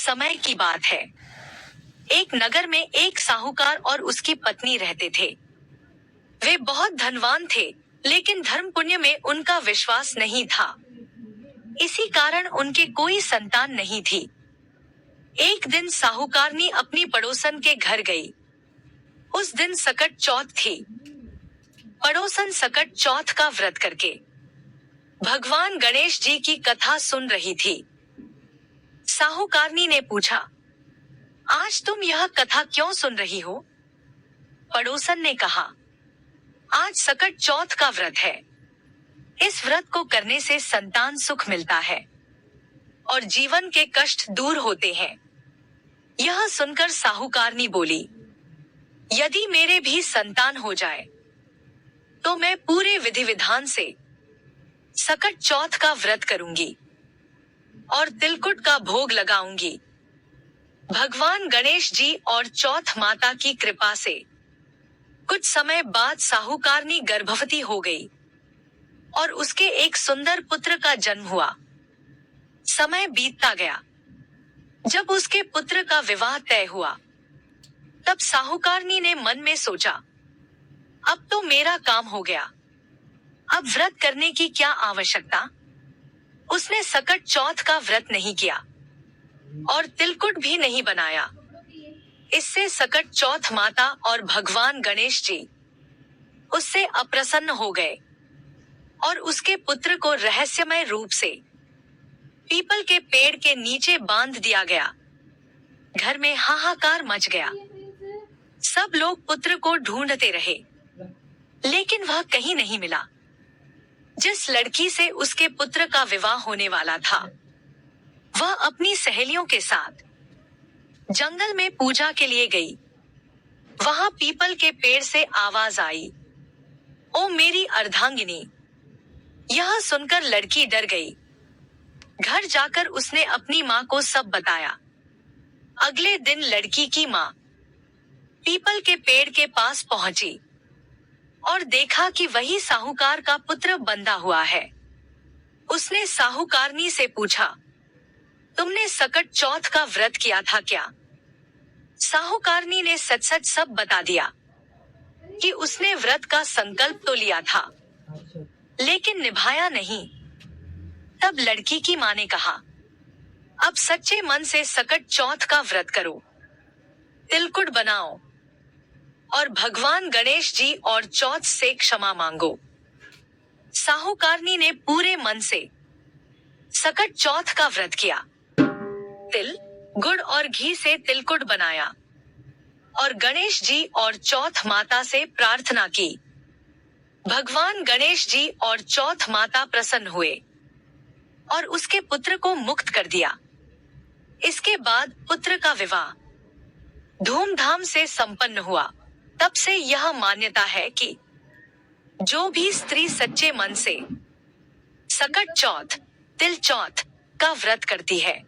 समय की बात है। एक नगर में एक साहूकार और उसकी पत्नी रहते थे। वे बहुत धनवान थे, लेकिन धर्म पुण्य में उनका विश्वास नहीं था। इसी कारण उनके कोई संतान नहीं थी। एक दिन साहूकारनी अपनी पड़ोसन के घर गई। उस दिन सकट चौथ थी। पड़ोसन सकट चौथ का व्रत करके भगवान गणेश जी की कथा सुन रही थी। साहूकारनी ने पूछा, आज तुम यह कथा क्यों सुन रही हो? पड़ोसन ने कहा, आज सकट चौथ का व्रत है। इस व्रत को करने से संतान सुख मिलता है और जीवन के कष्ट दूर होते हैं। यह सुनकर साहूकारनी बोली, यदि मेरे भी संतान हो जाए तो मैं पूरे विधि विधान से सकट चौथ का व्रत करूंगी और तिलकुट का भोग लगाऊंगी। भगवान गणेश जी और चौथ माता की कृपा से कुछ समय बाद साहूकारनी गर्भवती हो गई और उसके एक सुंदर पुत्र का जन्म हुआ। समय बीतता गया। जब उसके पुत्र का विवाह तय हुआ, तब साहूकारनी ने मन में सोचा, अब तो मेरा काम हो गया, अब व्रत करने की क्या आवश्यकता। उसने सकट चौथ का व्रत नहीं किया और तिलकुट भी नहीं बनाया। इससे सकट चौथ माता और भगवान गणेश जी उससे अप्रसन्न हो गए और उसके पुत्र को रहस्यमय रूप से पीपल के पेड़ के नीचे बांध दिया गया। घर में हाहाकार मच गया। सब लोग पुत्र को ढूंढते रहे, लेकिन वह कहीं नहीं मिला। जिस लड़की से उसके पुत्र का विवाह होने वाला था, वह अपनी सहेलियों के साथ जंगल में पूजा के लिए गई। वहां पीपल के पेड़ से आवाज आई, ओ मेरी अर्धांगिनी। यह सुनकर लड़की डर गई। घर जाकर उसने अपनी माँ को सब बताया। अगले दिन लड़की की माँ पीपल के पेड़ के पास पहुंची और देखा कि वही साहूकार का पुत्र बंधा हुआ है। उसने साहूकारनी से पूछा, तुमने सकट चौथ का व्रत किया था क्या? साहूकारनी ने सच सच सब बता दिया कि उसने व्रत का संकल्प तो लिया था, लेकिन निभाया नहीं। तब लड़की की माँ ने कहा, अब सच्चे मन से सकट चौथ का व्रत करो, तिलकुट बनाओ और भगवान गणेश जी और चौथ से क्षमा मांगो। साहूकारनी ने पूरे मन से सकट चौथ का व्रत किया। तिल, गुड़ और घी से तिलकुट बनाया और गणेश जी और चौथ माता से प्रार्थना की। भगवान गणेश जी और चौथ माता प्रसन्न हुए और उसके पुत्र को मुक्त कर दिया। इसके बाद पुत्र का विवाह धूमधाम से संपन्न हुआ। तब से यह मान्यता है कि जो भी स्त्री सच्चे मन से सकट चौथ, तिल चौथ का व्रत करती है,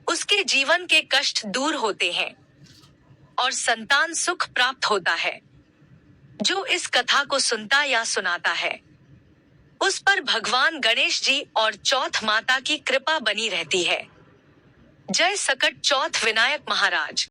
उसके जीवन के कष्ट दूर होते हैं और संतान सुख प्राप्त होता है। जो इस कथा को सुनता या सुनाता है, उस पर भगवान गणेश जी और चौथ माता की कृपा बनी रहती है। जय सकट चौथ विनायक महाराज।